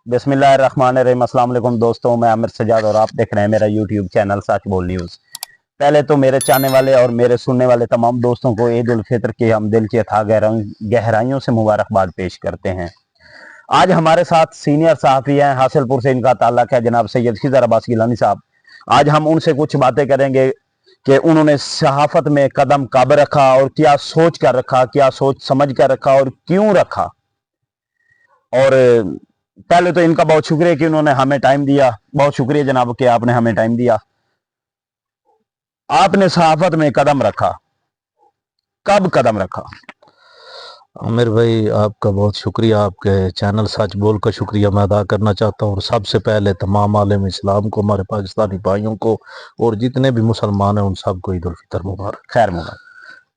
बिस्मिल्लाहिर्रहमानिर्रहीम। अस्सलाम वालेकुम दोस्तों, मैं आमिर सजाद और आप देख रहे हैं मेरा यूट्यूब चैनल सच बोल न्यूज़। पहले तो मेरे चाहने वाले और मेरे सुनने वाले तमाम दोस्तों को ईद उल फितर की हम दिल की अथाह गहराइयों से मुबारकबाद पेश करते हैं। आज हमारे साथ सीनियर सहाफ़ी हैं, हासिलपुर से इनका ताल्लुक है, जनाब सैयद खिज़र अब्बास गिलानी साहब। आज हम उनसे कुछ बातें करेंगे कि उन्होंने सहाफ़त में कदम कब रखा और क्या सोच कर रखा, क्या सोच समझ कर रखा और क्यों रखा। और पहले तो इनका बहुत शुक्रिया कि उन्होंने हमें टाइम दिया। बहुत शुक्रिया जनाब कि आपने हमें टाइम दिया। आपने सहाफत में कदम रखा, कब कदम रखा? आमिर भाई, आपका बहुत शुक्रिया। आपके चैनल सच बोल का शुक्रिया मैं अदा करना चाहता हूँ। और सबसे पहले तमाम आलम इस्लाम को, हमारे पाकिस्तानी भाइयों को और जितने भी मुसलमान हैं उन सबको ईद उल फितर मुबारक। खैर मुबारक।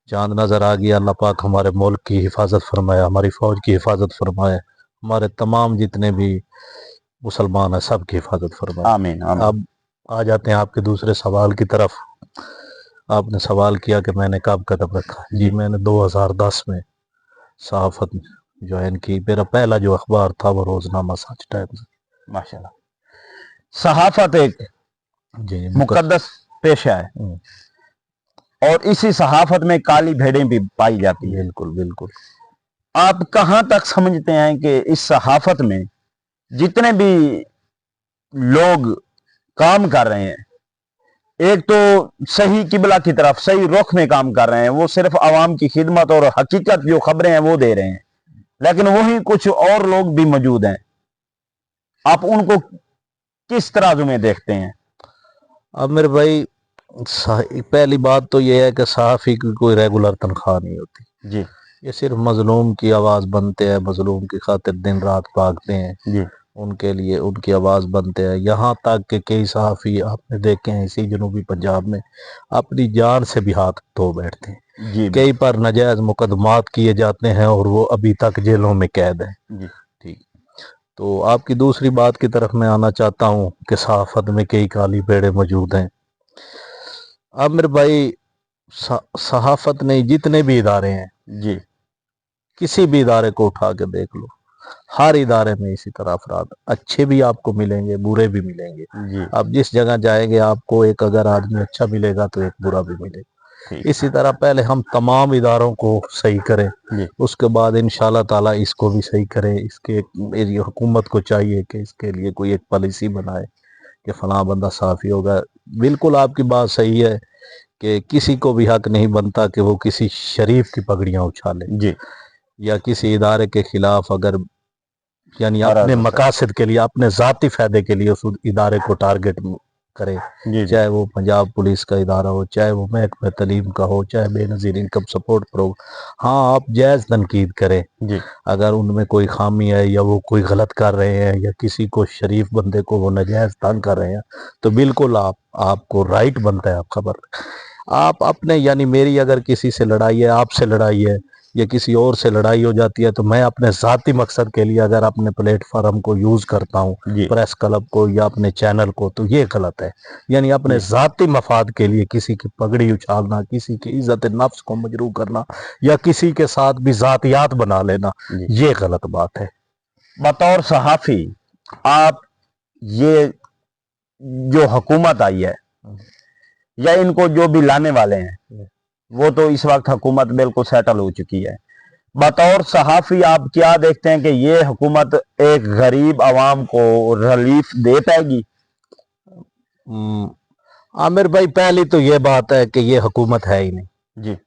चांद नज़र आ गया, अल्लाह पाक हमारे मुल्क की हिफाजत फरमाए, हमारी फ़ौज की हिफाजत फरमाए, हमारे तमाम जितने भी मुसलमान हैं सब की हिफाजत फरमाए। आमीन आमीन। अब आ जाते हैं आपके दूसरे सवाल की तरफ। आपने सवाल किया कि मैंने कब कदम रखा। जी, मैंने 2010 में सहाफत ज्वाइन की। मेरा पहला जो अखबार था वो रोजनामा सच टाइम्स। माशाल्लाह। सहाफत एक जी मुकद्दस पेशा है और इसी सहाफत में काली भेड़ें भी पाई जाती है। बिल्कुल बिल्कुल। आप कहां तक समझते हैं कि इस सहाफत में जितने भी लोग काम कर रहे हैं, एक तो सही किबला की तरफ सही रुख में काम कर रहे हैं, वो सिर्फ आवाम की खिदमत और हकीकत जो खबरें हैं वो दे रहे हैं, लेकिन वही कुछ और लोग भी मौजूद हैं। आप उनको किस तराजू में देखते हैं? अब मेरे भाई, पहली बात तो ये है कि सहाफ़ी की कोई रेगुलर तनख्वाह नहीं होती जी। ये सिर्फ मजलूम की आवाज़ बनते हैं, मजलूम की खातिर दिन रात भागते हैं जी। उनके लिए, उनकी आवाज़ बनते हैं। यहाँ तक कि कई सहाफ़ी आपने देखे हैं इसी जनूबी पंजाब में अपनी जान से भी हाथ धो बैठते हैं। जी कई पर नाजायज़ मुकदमात किए जाते हैं और वो अभी तक जेलों में कैद हैं। जी। ठीक। तो आपकी दूसरी बात की तरफ मैं आना चाहता हूँ कि सहाफ़त में कई काली भेड़ें मौजूद हैं। अब मेरे भाई, सहाफ़त नहीं, जितने भी इदारे हैं जी। किसी भी इदारे को उठा के देख लो, हर इदारे में इसी तरह अफराद अच्छे भी आपको मिलेंगे, बुरे भी मिलेंगे। जी। आप जिस जगह जाएंगे आपको एक अगर आदमी अच्छा मिलेगा तो एक बुरा भी मिलेगा। इसी तरह पहले हम तमाम इदारों को सही करें, उसके बाद इंशाल्लाह ताला इसको भी सही करें। इसके हुकूमत को चाहिए कि इसके लिए कोई एक पॉलिसी बनाए कि फलां बंदा साफ़ी होगा। बिल्कुल आपकी बात सही है कि किसी को भी हक नहीं बनता कि वो किसी शरीफ की पगड़ियाँ उछाले जी। या किसी इदारे के खिलाफ अगर यानी अपने मकासद के लिए, अपने ज़ाती फ़ायदे के लिए उस इदारे को टारगेट करे। चाहे वो पंजाब पुलिस का इदारा हो, चाहे वो महकमा तलीम का हो, चाहे बेनज़ीर इनकम सपोर्ट प्रोग्राम। हाँ, आप जायज़ तनकीद करें जी। अगर उनमें कोई खामी है या वो कोई गलत कर रहे हैं या किसी को शरीफ बंदे को वो नाजायज़ तंग कर रहे हैं तो बिल्कुल आपको राइट बनता है आप खबर। आप अपने यानी मेरी अगर किसी से लड़ाई है, आपसे लड़ाई है या किसी और से लड़ाई हो जाती है तो मैं अपने ज़ाती मकसद के लिए अगर अपने प्लेटफॉर्म को यूज़ करता हूँ, प्रेस क्लब को या अपने चैनल को, तो ये गलत है। यानी अपने ज़ाती मफाद के लिए किसी की पगड़ी उछालना, किसी की इज्जत नफ्स को मजरूह करना या किसी के साथ भी ज़ातियात बना लेना, ये गलत बात है। बतौर सहाफ़ी आप ये जो हुकूमत आई है या इनको जो भी लाने वाले हैं, वो तो इस वक्त हुकूमत बिल्कुल सेटल हो चुकी है। बतौर सहाफ़ी आप क्या देखते हैं कि ये हुकूमत एक गरीब आवाम को रिलीफ दे पाएगी? आमिर भाई, पहली तो ये बात है कि ये हुकूमत है ही नहीं जी।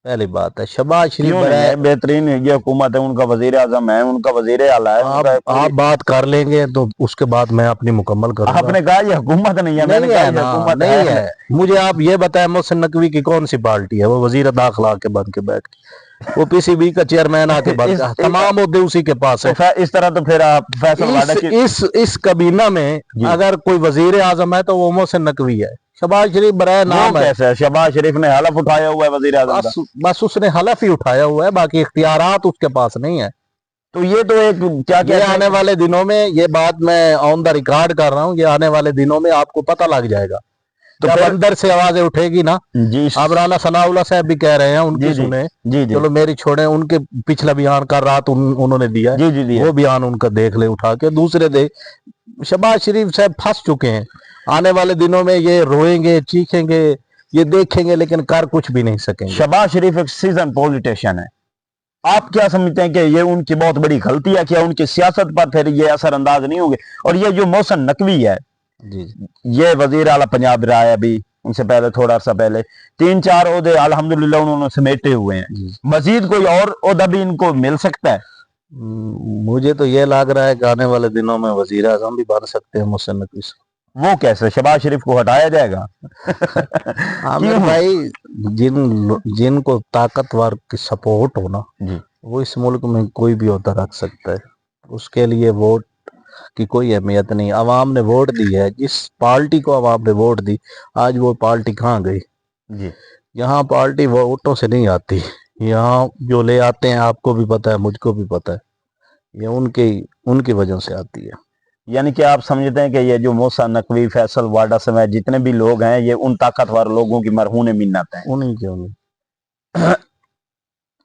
पहली बात है शहबाज शरीफ बेहतरीन ये हुकूमत है, उनका वजीर आजम है, उनका वजीर आला है। आप बात कर लेंगे तो उसके बाद मैं अपनी मुकम्मल करूंगा। आपने कहा ये हुकूमत नहीं है, मैंने कहा ये हुकूमत नहीं है। मुझे आप ये बताएं, मोहसिन नकवी की कौन सी पार्टी है? वो वजीर दाखिला के बन के बैठ के, वो पीसीबी का चेयरमैन आके बन के, तमाम मुद्दे उसी के पास है। इस तरह तो फिर आप फैसल इस कबीना में अगर कोई वजीर आजम है तो वो मोहसिन नकवी है। शहबाज शरीफ बराए नाम है। कैसे शहबाज शरीफ ने हलफ उठाया हुआ है वजीर आजम का? बस उसने हलफ ही उठाया हुआ है, बाकी इख्तियारात उसके पास नहीं है। तो ये तो एक क्या क्या आने वाले दिनों में, ये बात मैं ऑन द रिकॉर्ड कर रहा हूँ, ये आने वाले दिनों में आपको पता लग जाएगा तो जब फिर अंदर से आवाजें उठेगी ना, जी अब राना सनाउल्लाह साहब भी कह रहे हैं, उनकी जी जी सुने। जी जी चलो मेरी छोड़े, उनके पिछला बयान का रात उन्होंने दिया है, जी जी जी वो बयान उनका देख ले उठा के। दूसरे शहबाज शरीफ साहब फंस चुके हैं। आने वाले दिनों में ये रोएंगे, चीखेंगे, ये देखेंगे, लेकिन कर कुछ भी नहीं सकेंगे। शहबाज शरीफ एक सीजन पॉलिटिशियन है। आप क्या समझते हैं कि ये उनकी बहुत बड़ी गलती है? क्या उनकी सियासत पर फिर ये असरअंदाज नहीं होंगे? और ये जो मोहसिन नकवी है, जी ये वजीर आला पंजाब रहा है, अभी उनसे पहले थोड़ा सा पहले 3-4 ओहदे अल्हम्दुलिल्लाह उन्होंने समेटे हुए हैं। जी। मजीद कोई और ओहदा भी इनको मिल सकता है? मुझे तो ये लग रहा है कि आने वाले दिनों में वजीर आजम भी बन सकते हैं मोहसिन नकवी से। वो कैसे? शहबाज शरीफ को हटाया जाएगा? आमिर भाई, जिनको ताकतवर की सपोर्ट हो ना, जी वो इस मुल्क में कोई भी होता रख सकता है। उसके लिए वोट की कोई अहमियत नहीं। आवाम ने वोट दी है, जिस पार्टी को आवाम ने वोट दी, आज वो पार्टी कहाँ गई? जी यहाँ पार्टी वोटों से नहीं आती, यहाँ जो ले आते हैं, आपको भी पता है, मुझको भी पता है, ये उनकी वजह से आती है। यानी कि आप समझते हैं कि ये जो मोहसिन नकवी, फैसल वाडा समेत जितने भी लोग हैं, ये उन ताकतवर लोगों की मरहून मिन्नत है। उन्हीं के उन्हीं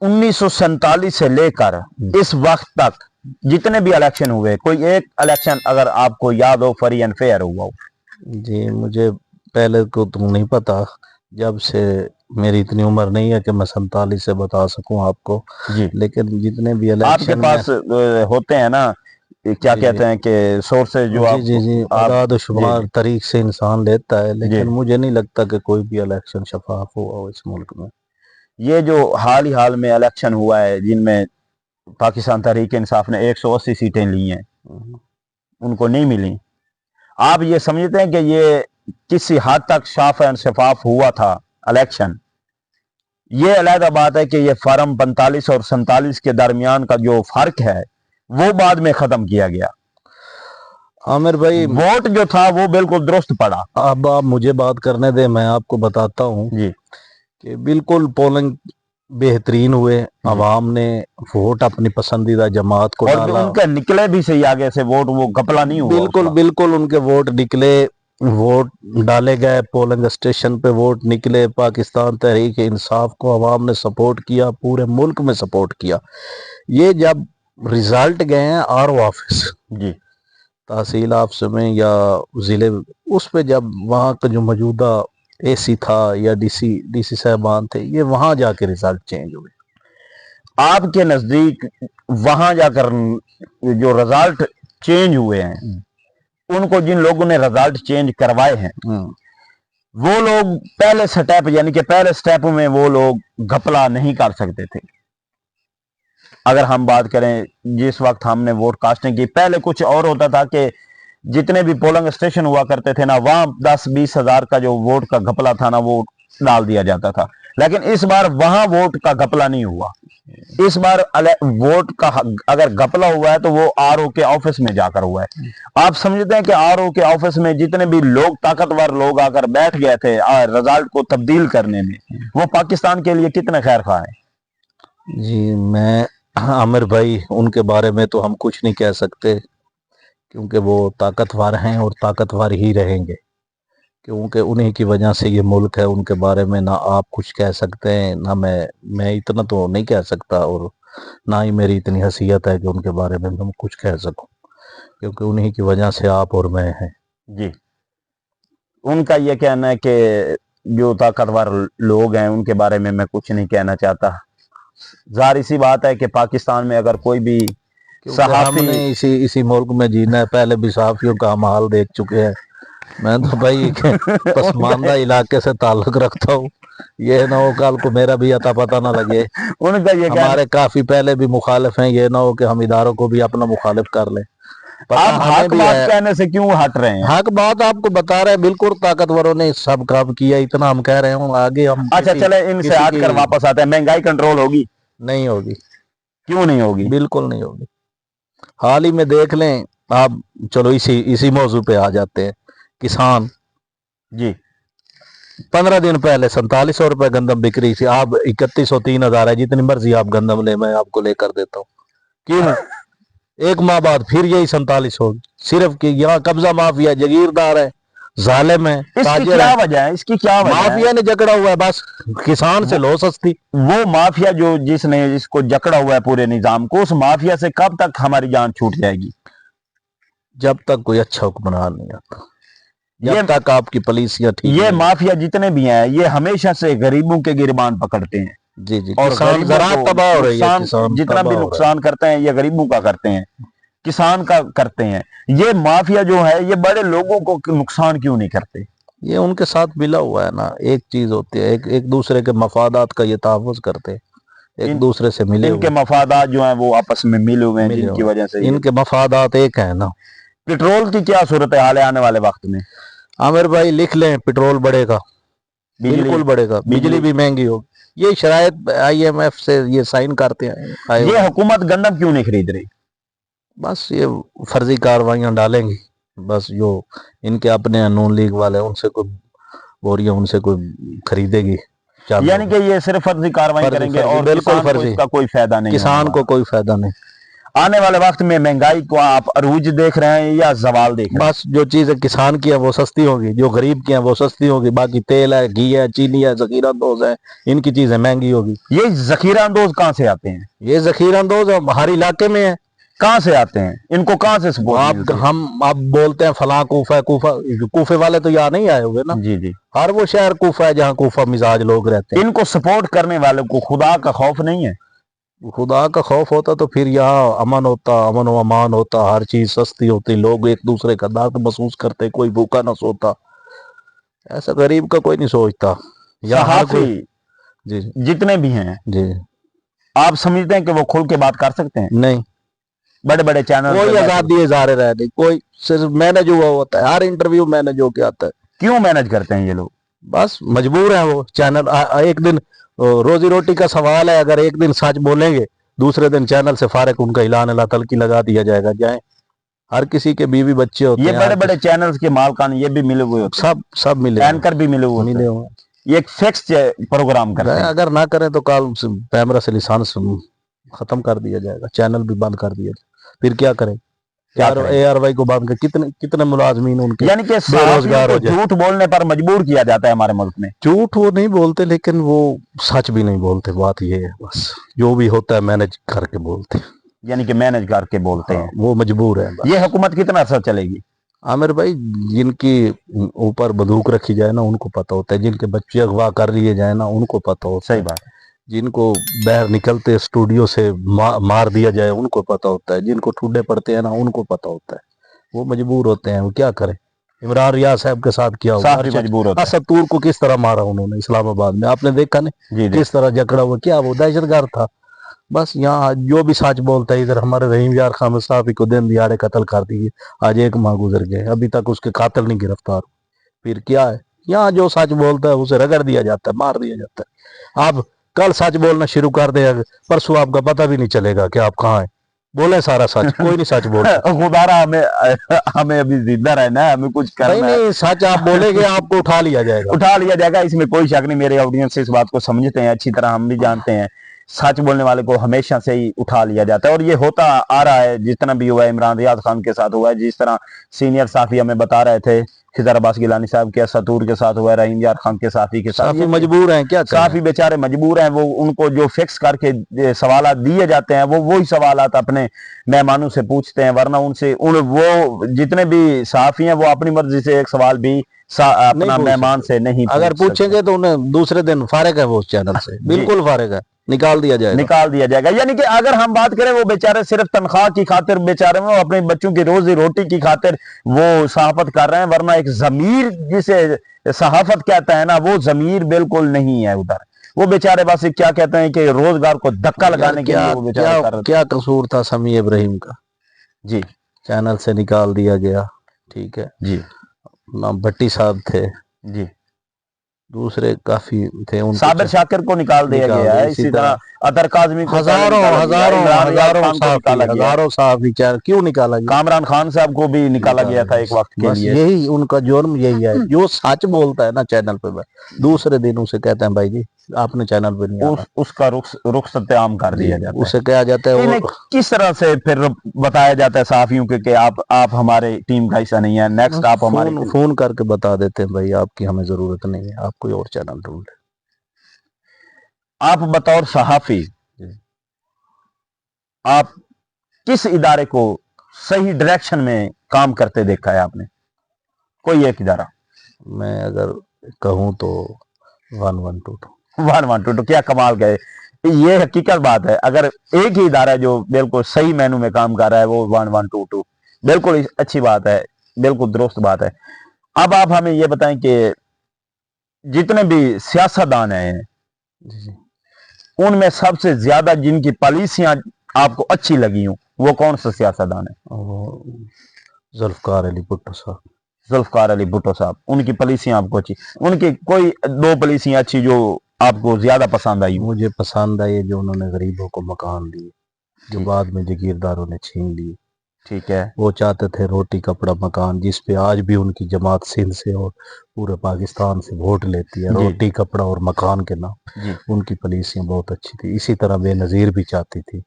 1947 से लेकर इस वक्त तक जितने भी इलेक्शन हुए, कोई एक इलेक्शन अगर आपको याद हो फ्री एंड फेयर हुआ हो? जी, मुझे पहले को तो नहीं पता, जब से मेरी इतनी उम्र नहीं है कि मैं 47 से बता सकूं आपको जी। लेकिन जितने भी आपके इलेक्शन पास होते हैं ना, क्या जी, कहते हैं कि सोर्सेज जो आप जी आदाद शुमार तरीक से इंसान लेता है, जी। लेकिन मुझे नहीं लगता कि कोई भी इलेक्शन शफाफ हुआ हो इस मुल्क में। ये जो हाल ही में इलेक्शन हुआ है, जिनमें पाकिस्तान तहरीक इंसाफ ने 180 सीटें ली हैं, उनको नहीं मिली, आप ये समझते हैं कि ये किसी हद तक साफ एंड शफाफ हुआ था इलेक्शन? ये अलग बात है कि ये फॉर्म 45 और 47 के दरमियान का जो फर्क है वो बाद में खत्म किया गया। आमिर भाई, वोट जो था वो बिल्कुल दुरुस्त पड़ा। अब आप मुझे बात करने दे, मैं आपको बताता हूँ जी कि बिल्कुल पोलिंग बेहतरीन हुए। आवाम ने वोट अपनी पसंदीदा जमात को और डाला, उनके निकले भी सही आगे से वोट, वो घपला नहीं हुआ। बिल्कुल बिल्कुल उनके वोट निकले, वोट डाले गए, पोलिंग स्टेशन पे वोट निकले। पाकिस्तान तहरीक इंसाफ को आवाम ने सपोर्ट किया, पूरे मुल्क में सपोर्ट किया। ये जब रिजल्ट गए हैं आरओ ऑफिस, जी तहसील ऑफिस में या जिले, उस पे जब वहाँ का जो मौजूदा एसी था या डीसी साहबान थे, ये वहाँ जाके रिजल्ट चेंज हुए। आपके नजदीक वहां जाकर जो रिजल्ट चेंज हुए हैं, उनको जिन लोगों ने रिजल्ट चेंज करवाए हैं, वो लोग पहले स्टेप, यानी कि पहले स्टेप में वो लोग घपला नहीं कर सकते थे? अगर हम बात करें जिस वक्त हमने वोट कास्टिंग की, पहले कुछ और होता था कि जितने भी पोलिंग स्टेशन हुआ करते थे ना, वहां 10-20 हजार का जो वोट का घपला था ना, वो डाल दिया जाता था। लेकिन इस बार वहां वोट का घपला नहीं हुआ। इस बार वोट का अगर घपला हुआ है तो वो आरओ के ऑफिस में जाकर हुआ है। आप समझते हैं कि आरओ के ऑफिस में जितने भी लोग, ताकतवर लोग आकर बैठ गए थे रिजल्ट को तब्दील करने में, वो पाकिस्तान के लिए कितने खैर खा है? जी, मैं आमिर भाई, उनके बारे में तो हम कुछ नहीं कह सकते, क्योंकि वो ताकतवर हैं और ताकतवर ही रहेंगे, क्योंकि उन्हीं की वजह से ये मुल्क है। उनके बारे में ना आप कुछ कह सकते हैं, ना मैं इतना तो नहीं कह सकता, और ना ही मेरी इतनी हैसियत है कि उनके बारे में मैं कुछ कह सकूं, क्योंकि उन्हीं की वजह से आप और मैं हैं। जी, उनका ये कहना है कि जो ताकतवर लोग हैं उनके बारे में मैं कुछ नहीं कहना चाहता। जाहिर सी बात है कि पाकिस्तान में अगर कोई भी सहाफी, हमने इसी मुल्क में जीना है, पहले भी सहाफियों का हम हाल देख चुके हैं। मैं तो भाई पसमानदा इलाके से ताल्लुक रखता हूँ, ये ना हो कल को मेरा भी अता पता ना लगे। उनका ये हमारे काफी पहले भी मुखालिफ हैं, ये ना हो कि हम इदारों को भी अपना मुखालिफ कर लें। आप हक बात कहने से क्यों हट रहे हैं? हक बात आपको बता रहे हैं, बिल्कुल ताकतवरों ने सब काम किया, इतना हम कह रहे हैं। आगे हम अच्छा चले, इनसे हटकर वापस आते हैं। महंगाई कंट्रोल होगी? नहीं होगी। क्यों नहीं होगी? बिल्कुल नहीं होगी। हाल ही में देख लें आप, चलो इसी मौजू पे आ जाते हैं। किसान जी, 15 दिन पहले 4700 रुपए गंदम बिक रही थी, आप 3100 3000 है, जितनी मर्जी आप गंदम ले, मैं आपको लेकर देता हूँ। क्यों? एक माह बाद फिर यही 47 होगी। सिर्फ कि यहाँ कब्जा माफिया, जागीरदार है, जालिम है, इसकी ताजिर क्या है। वजह है, इसकी क्या वजह है? माफिया ने जकड़ा हुआ है, बस किसान से लो सस्ती। वो माफिया जो जिसको जकड़ा हुआ है पूरे निजाम को, उस माफिया से कब तक हमारी जान छूट जाएगी? जब तक कोई अच्छा हुक्मरान नहीं आता, ये जब तक आपकी पॉलिसियां ठीक ये नहीं। माफिया जितने भी हैं ये हमेशा से गरीबों के गिरबान पकड़ते हैं जी जी, और किसान गरीबों ज़राअत को तबाह हो रही है, नुकसान, किसान जितना भी तबाह हो रहा है। नुकसान करते हैं ये गरीबों का करते हैं, किसान का करते हैं। ये माफिया जो है ये बड़े लोगों को नुकसान क्यों नहीं करते? ये उनके साथ मिला हुआ है ना, एक चीज होती है, एक दूसरे के मफादात का ये तहफ़्फ़ुज़ करते हैं, एक दूसरे से मिले इनके हुए मफादात जो हैं वो आपस में मिले हुए हैं, जिनकी वजह से इनके मफादात एक है ना। पेट्रोल की क्या सूरत हाल है आने वाले वक्त में? आमिर भाई लिख लें, पेट्रोल बढ़ेगा, बिल्कुल बढ़ेगा, बिजली भी महंगी होगी। ये शरायत IMF से ये साइन करते हैं। ये हुकूमत गंदम क्यों नहीं खरीद रही? बस ये फर्जी कार्रवाइयां डालेंगी, बस जो इनके अपने नून लीग वाले उनसे कोई बोरियां उनसे कोई खरीदेगी, यानी कि ये सिर्फ फर्जी कार्रवाई करेंगे और बिल्कुल किसान को इसका कोई फायदा नहीं, किसान को कोई फायदा नहीं। आने वाले वक्त में महंगाई को आप अरूज देख रहे हैं या जवाल देख रहे हैं? बस जो चीजें किसान की है वो सस्ती होगी, जो गरीब की है वो सस्ती होगी, बाकी तेल है, घी है, चीनी है, जखीरा अंदोज है, इनकी चीजें महंगी होगी। ये जखीरा अंदोज कहाँ से आते हैं? ये जखीरा अंदोज हर इलाके में है। कहाँ से आते हैं? इनको कहाँ से सपोर्ट? आप बोलते हैं फला कूफा, कूफे वाले तो यहाँ नहीं आए हुए ना। जी जी, हर वो शहर कूफा है जहाँ कूफा मिजाज लोग रहते हैं। इनको सपोर्ट करने वालों को खुदा का खौफ नहीं है? खुदा का खौफ होता तो फिर यहाँ अमन होता, अमन व अमान होता, हर चीज सस्ती होती, लोग एक दूसरे का दर्द महसूस करते, कोई भूखा ना सोता। ऐसा गरीब का कोई नहीं सोचता। सहाफी जी जितने भी हैं जी, आप समझते हैं कि वो खुल के बात कर सकते हैं? नहीं, बड़े बड़े चैनल कोई आजादी इज़हार राय नहीं, कोई सिर्फ मैनेज हुआ होता है, हर इंटरव्यू मैनेज होके आता है। क्यों मैनेज करते हैं ये लोग? बस मजबूर है वो चैनल। एक दिन रोजी रोटी का सवाल है, अगर एक दिन सच बोलेंगे दूसरे दिन चैनल से फारिग उनका ऐलान अला तलकी लगा दिया जाएगा। जाए, हर किसी के बीवी बच्चे होते हैं। ये बड़े बड़े चैनल्स के मालकान ये भी मिले हुए होते हैं, सब मिले, एंकर भी मिले हुए हुए। ये एक फिक्स प्रोग्राम करते हैं। अगर ना करें तो कल कैमरा से लिसांस खत्म कर दिया जाएगा, चैनल भी बंद कर दिया जाएगा। फिर क्या करें? ARY को बंद कर कितने मुलाजमीन उनके यानी कि बेरोजगार हो जाए। झूठ बोलने पर मजबूर किया जाता है हमारे मुल्क में। झूठ वो नहीं बोलते, लेकिन वो सच भी नहीं बोलते। बात ये है, बस जो भी होता है मैनेज करके बोलते हैं, यानी कि मैनेज करके बोलते हैं। वो मजबूर है। ये हुकूमत कितना अर्सा चलेगी? आमिर भाई, जिनकी ऊपर बंदूक रखी जाए ना उनको पता होता है, जिनके बच्चे अगवा कर लिए जाए ना उनको पता होता है। सही बात है। जिनको बाहर निकलते स्टूडियो से मार दिया जाए उनको पता होता है, जिनको ठुड्डे पड़ते हैं ना उनको पता होता है। वो मजबूर होते हैं, वो क्या करें। इमरान रियाज साहब के साथ किया हुआ, मजबूर होता है। सतूर को किस तरह मारा उन्होंने इस्लामाबाद में, आपने देखा नहीं किस तरह जकड़ा हुआ, क्या वो दहशतगर्द था। बस यहाँ जो भी सच बोलता है, इधर हमारे रहीम यार खान मुस्ताफी को दिन दिहाड़े कत्ल कर दिए, आज 1 माह गुजर गए, अभी तक उसके कातिल नहीं गिरफ्तार। फिर क्या है, यहाँ जो सच बोलता है उसे रगड़ दिया जाता है, मार दिया जाता है। आप कल सच बोलना शुरू कर दे, परसों आपका पता भी नहीं चलेगा कि आप कहाँ हैं। बोले सारा सच, कोई नहीं सच बोलता। खुदारा हमें अभी जिंदा रहना है, हमें कुछ करना है। नहीं, सच आप बोलेंगे आपको उठा लिया जाएगा। इसमें कोई शक नहीं। मेरे ऑडियंस इस बात को समझते हैं अच्छी तरह, हम भी जानते हैं सच बोलने वाले को हमेशा से ही उठा लिया जाता है और ये होता आ रहा है। जितना भी हुआ है इमरान रियाज खान के साथ हुआ है, जिस तरह सीनियर साफी हमें बता रहे थे खिदर अब्बास गिलानी साहब के सतूर के साथ हुआ है, रहीम यार खान के साफी के साथ। ये मजबूर हैं, क्या साफी बेचारे मजबूर हैं। वो उनको जो फिक्स करके सवालात दिए जाते हैं वो वही सवालात अपने मेहमानों से पूछते हैं, वरना उनसे वो जितने भी साफी हैं वो अपनी मर्जी से एक सवाल भी अपना मेहमान से नहीं अगर पूछेंगे तो उन्हें दूसरे दिन फारिग है वो उस चैनल से, बिल्कुल फारिग है, निकाल दिया जाएगा। यानी कि अगर हम बात करें वो बेचारे सिर्फ तनख्वाह की खातिर बेचारे वो अपने बच्चों की रोजी रोटी की खातिर वो सहाफत कर रहे हैं, वरना एक जमीर जिसे सहाफत कहता है ना, वो जमीर बिल्कुल नहीं है उधर। वो बेचारे बस क्या कहते हैं कि रोजगार को धक्का लगाने के लिए वो बेचारे कर रहे। क्या कसूर था समी इब्राहिम का? जी, चैनल से निकाल दिया गया, ठीक है जी। ना, भट्टी साहब थे जी, دوسرے کافی تھے ان صابر شاکر کو نکال دیا گیا ہے، اسی طرح اطہر کاظمی کو ہزاروں صحافی کیوں نکالا گیا؟ کامران خان صاحب کو بھی نکالا گیا تھا ایک وقت کے بس لیے. یہی ان کا جرم یہی ہے، جو سچ بولتا ہے نا چینل پہ دوسرے دن اسے کہتے ہیں بھائی جی آپ نے چینل پہ نہیں آنا، اس کا رخصت عام کر دیا جاتا ہے. اسے کہا جاتا ہے انہیں کس طرح سے پھر بتایا جاتا ہے صحافیوں کے کہ آپ ہمارے ٹیم کا حصہ نہیں ہے، نیکسٹ آپ ہمارے فون کر کے بتا دیتے ہیں بھائی آپ کی ہمیں ضرورت نہیں ہے، آپ کوئی اور چینل ڈھونڈ. آپ بطور صحافی آپ کس ادارے کو صحیح ڈائریکشن میں کام کرتے دیکھا ہے آپ نے؟ کوئی ایک ادارہ میں اگر کہوں تو 1122 1122 کیا کمال گئے. یہ حقیقت بات ہے، اگر ایک ہی ادارہ ہے جو بالکل صحیح مینو میں کام کر رہا ہے وہ 1122 بالکل اچھی بات ہے، بالکل درست بات ہے. اب آپ ہمیں یہ بتائیں کہ جتنے بھی سیاستدان ہیں ان میں سب سے زیادہ جن کی پالیسیاں آپ کو اچھی لگی ہوں وہ کون سا سیاستدان ہے؟ ذوالفقار علی بھٹو صاحب. ذوالفقار علی بھٹو صاحب، ان کی پالیسیاں آپ کو اچھی، ان کی کوئی دو پالیسیاں اچھی جو آپ کو زیادہ پسند آئی؟ مجھے پسند آئی جو انہوں نے غریبوں کو مکان دیے جو بعد میں جگیرداروں نے چھین لیے. ٹھیک ہے. وہ چاہتے تھے روٹی کپڑا مکان، جس پہ آج بھی ان کی جماعت سندھ سے اور پورے پاکستان سے ووٹ لیتی ہے، روٹی کپڑا اور مکان کے نام. ان کی پالیسیاں بہت اچھی تھی. اسی طرح بے نظیر بھی چاہتی تھی،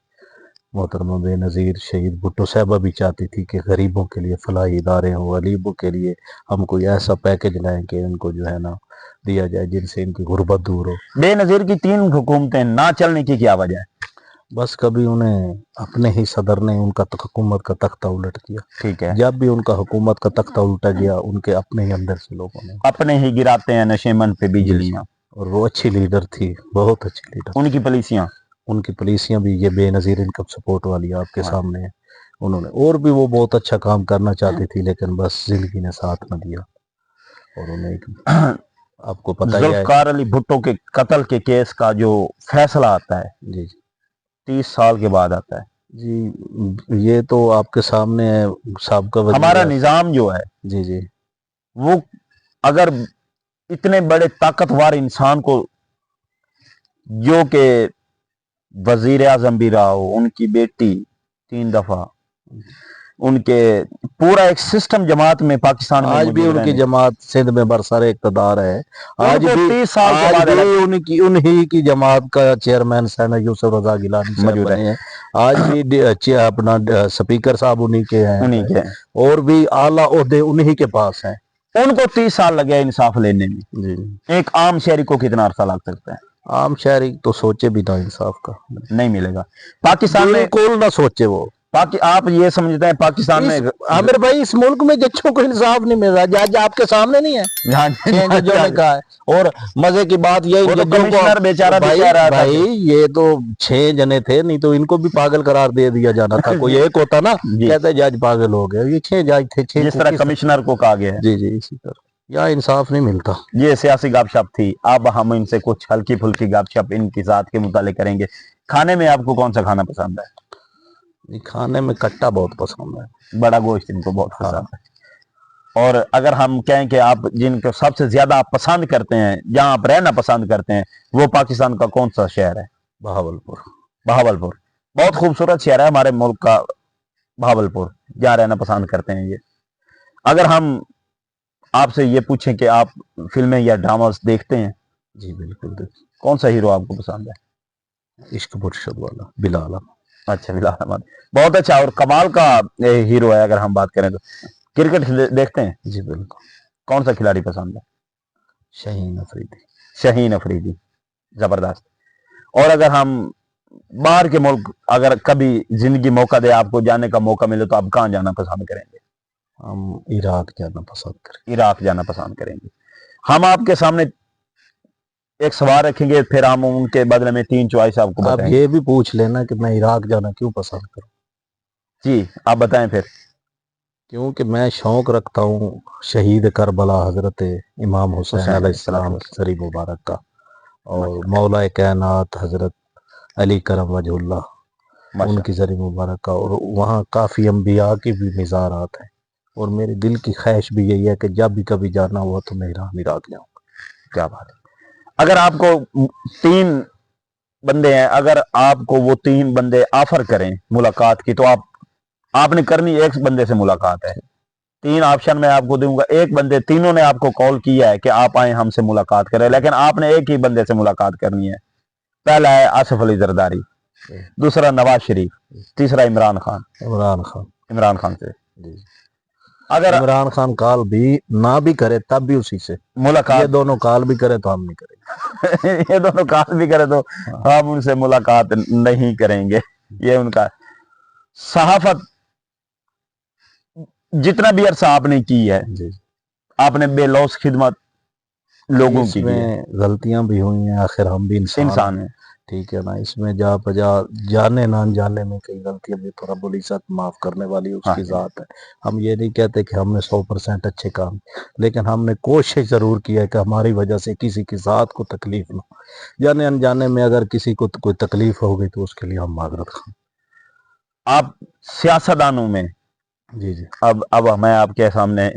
محترمہ بے نظیر شہید بھٹو صاحبہ بھی چاہتی تھی کہ غریبوں کے لیے فلاحی ادارے ہوں، غریبوں کے لیے ہم کوئی ایسا پیکج لائیں کہ ان کو جو ہے نا دیا جائے جن سے ان کی غربت دور ہو. بے نظیر کی 3 حکومتیں نہ چلنے کی کیا وجہ ہے؟ بس کبھی انہیں اپنے ہی صدر نے ان کا حکومت کا تختہ الٹ کیا. ٹھیک ہے. جب بھی ان کا حکومت کا تختہ الٹا گیا ان کے اپنے ہی اندر سے لوگوں نے اپنے ہی گراتے ہیں نشیمن پہ بجلیاں. اور وہ اچھی لیڈر تھی، بہت اچھی لیڈر. ان کی پالیسیاں بھی یہ بے نظیر انکم سپورٹ والی آپ کے سامنے ہے. انہوں نے اور بھی وہ بہت اچھا کام کرنا چاہتی تھی لیکن بس زندگی نے ساتھ نہ دیا. اور انہیں آپ کو پتہ ہی ہے ذوالفقار علی بھٹو کے قتل کے کیس کا جو فیصلہ آتا ہے جی 30 سال کے بعد آتا ہے. جی یہ تو آپ کے سامنے ہے. سابقہ ہمارا نظام جو ہے جی وہ اگر اتنے بڑے طاقتور انسان کو جو کہ وزیر اعظم بھی رہا ہو، ان کی بیٹی 3 دفعہ، ان کے پورا ایک سسٹم جماعت میں پاکستان میں آج بھی ان کی جماعت سندھ میں برسر اقتدار ہے. آج بھی 30 سال کے بعد انہی کی جماعت کا چیئرمین سینٹ یوسف رضا گیلانی صاحب بنے ہیں. آج بھی اپنا سپیکر صاحب انہی کے ہیں اور بھی اعلیٰ عہدے انہی کے پاس ہیں. ان کو 30 سال لگے انصاف لینے میں. ایک عام شہری کو کتنا عرصہ لگ سکتا ہے؟ عام شہری تو سوچے بھی نہ انصاف کا نہیں ملے گا. پاکستان میں بالکل نہ سوچے وہ. آپ یہ سمجھتے ہیں پاکستان میں عامر بھائی اس ملک میں ججوں کو انصاف نہیں مل رہا؟ جج آپ کے سامنے نہیں ہے ججوں نے کہا ہے. اور مزے کی بات یہ کمشنر بیچارہ بھی کہہ رہا تھا بھائی یہ تو 6 جنے تھے، نہیں تو ان کو بھی پاگل قرار دے دیا جانا تھا. کوئی ایک ہوتا نا کہتے جج پاگل ہو گئے. یہ 6 جج تھے. جس طرح کمشنر کو کہا گیا ہے. جی اسی طرح یا انصاف نہیں ملتا. یہ سیاسی گپ شپ تھی. اب ہم ان سے کچھ ہلکی پھلکی گپ شپ ان کی ذات کے متعلق کریں گے. کھانے میں آپ کو کون سا کھانا پسند ہے؟ کھانے میں کٹا بہت پسند ہے. بڑا گوشت ان کو بہت پسند ہے. اور اگر ہم کہیں کہ آپ جن کو سب سے زیادہ آپ پسند کرتے ہیں، جہاں آپ رہنا پسند کرتے ہیں، وہ پاکستان کا کون سا شہر ہے؟ بہاولپور. بہت خوبصورت شہر ہے ہمارے ملک کا بہاولپور، جہاں رہنا پسند کرتے ہیں. یہ اگر ہم آپ سے یہ پوچھیں کہ آپ فلمیں یا ڈراماز دیکھتے ہیں؟ جی بالکل. کون سا ہیرو آپ کو پسند ہے؟ عشق مرشد والا بلال احمد. اچھا بلال احمد بہت اچھا اور کمال کا ہیرو ہے. اگر ہم بات کریں تو کرکٹ دیکھتے ہیں؟ جی بالکل. کون سا کھلاڑی پسند ہے؟ شاہین افریدی زبردست. اور اگر ہم باہر کے ملک اگر کبھی زندگی موقع دے، آپ کو جانے کا موقع ملے تو آپ کہاں جانا پسند کریں گے؟ ہم عراق جانا پسند کریں گے. ہم آپ کے سامنے ایک سوال رکھیں گے، پھر ہم ان کے بدلے میں 3 چوائس آپ کو بتائیں گے. آپ یہ بھی پوچھ لینا کہ میں عراق جانا کیوں پسند کروں. جی آپ بتائیں پھر. کیونکہ میں شوق رکھتا ہوں شہید کربلا حضرت امام حسین علیہ السلام کی سری مبارک کا، اور مولا کائنات حضرت علی کرم وجہ اللہ ان کی سری مبارک کا. اور وہاں کافی انبیاء کی بھی مزارات ہیں. اور میرے دل کی خواہش بھی یہی ہے کہ جب بھی کبھی جانا ہوا تو میں عراق جاؤں. کیا بات ہے. اگر آپ کو 3 بندے ہیں, اگر آپ کو وہ 3 بندے آفر کریں ملاقات کی, تو آپ نے کرنی ایک بندے سے ملاقات ہے. 3 آپشن میں آپ کو دوں گا, ایک بندے, تینوں نے آپ کو کال کیا ہے کہ آپ آئیں ہم سے ملاقات کریں, لیکن آپ نے ایک ہی بندے سے ملاقات کرنی ہے. پہلا ہے آصف علی زرداری, دوسرا نواز شریف, تیسرا عمران خان سے. اگر عمران خان کال بھی نہ بھی کرے تب بھی اسی سے ملاقات, یہ دونوں کال بھی کرے تو ہم نہیں کریں یہ دونوں کال بھی کرے تو ہم ان سے ملاقات نہیں کریں گے. یہ ان کا صحافت جتنا بھی عرصہ آپ نے کی ہے, آپ نے بے لوث خدمت لوگوں کی میں غلطیاں بھی ہوئی ہیں, آخر ہم بھی انسان ہیں. ٹھیک ہے نا, اس میں جا پجا جانے نہ جانے میں کئی غلطیاں بھی تو رب العزت معاف کرنے والی اس کی ذات ہے. ہم یہ نہیں کہتے کہ ہم نے 100% اچھے کام, لیکن ہم نے کوشش ضرور کی ہے کہ ہماری وجہ سے کسی کی ذات کو تکلیف نہ, جانے انجانے میں اگر کسی کو کوئی تکلیف ہو گئی تو اس کے لیے ہم معذرت خواہ. آپ سیاستدانوں میں, جی اب میں آپ کے سامنے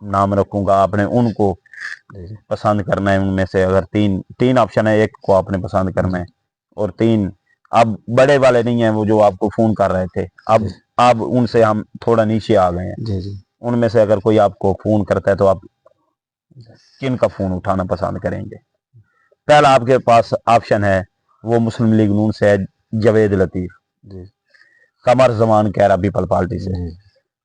نام رکھوں گا, آپ نے ان کو پسند کرنا ہے. ان میں سے اگر 3 آپشن ہے, ایک کو آپ نے پسند کرنا ہے, اور 3 اب بڑے والے نہیں ہیں وہ جو آپ کو فون کر رہے تھے, اب ان سے ہم تھوڑا نیچے آ گئے ہیں. ان میں سے اگر کوئی آپ کو فون کرتا ہے تو آپ کن کا فون اٹھانا پسند کریں گے؟ پہلا آپ کے پاس آپشن ہے وہ مسلم لیگ نون سے ہے, جاوید لطیف, قمر زمان کہرا پیپل پارٹی سے,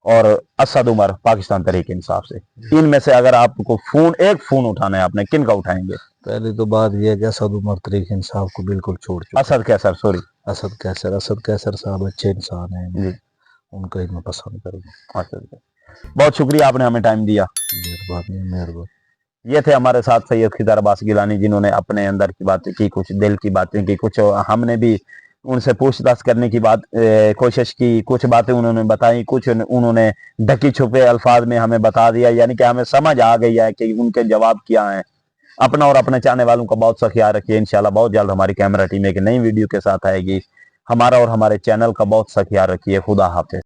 اور اسد عمر پاکستان تحریک انصاف سے. ان میں سے اگر آپ کو ایک فون اٹھانا ہے, آپ نے کن کا اٹھائیں گے؟ پہلی تو بات یہ ہے کہ اسد عمر تحریک انصاف کو بالکل چھوڑ چکے. اسد کیسر صاحب اچھے انسان ہیں, ان کو ہی میں پسند کروں گا. بہت شکریہ, آپ نے ہمیں ٹائم دیا. مہربانی. یہ تھے ہمارے ساتھ سید خضر عباس گیلانی, جنہوں نے اپنے اندر کی باتیں کی, کچھ دل کی باتیں کی, کچھ ہم نے بھی ان سے پوچھ تاچھ کرنے کی کوشش کی, کچھ باتیں انہوں نے بتائی, کچھ انہوں نے ڈھکی چھپے الفاظ میں ہمیں بتا دیا, یعنی کہ ہمیں سمجھ آ گئی ہے کہ ان کے جواب کیا ہیں. اپنا اور اپنے چاہنے والوں کا بہت سا خیال رکھیے. انشاءاللہ بہت جلد ہماری کیمرہ ٹیم ایک نئی ویڈیو کے ساتھ آئے گی. ہمارا اور ہمارے چینل کا بہت سا خیال رکھیے. خدا حافظ.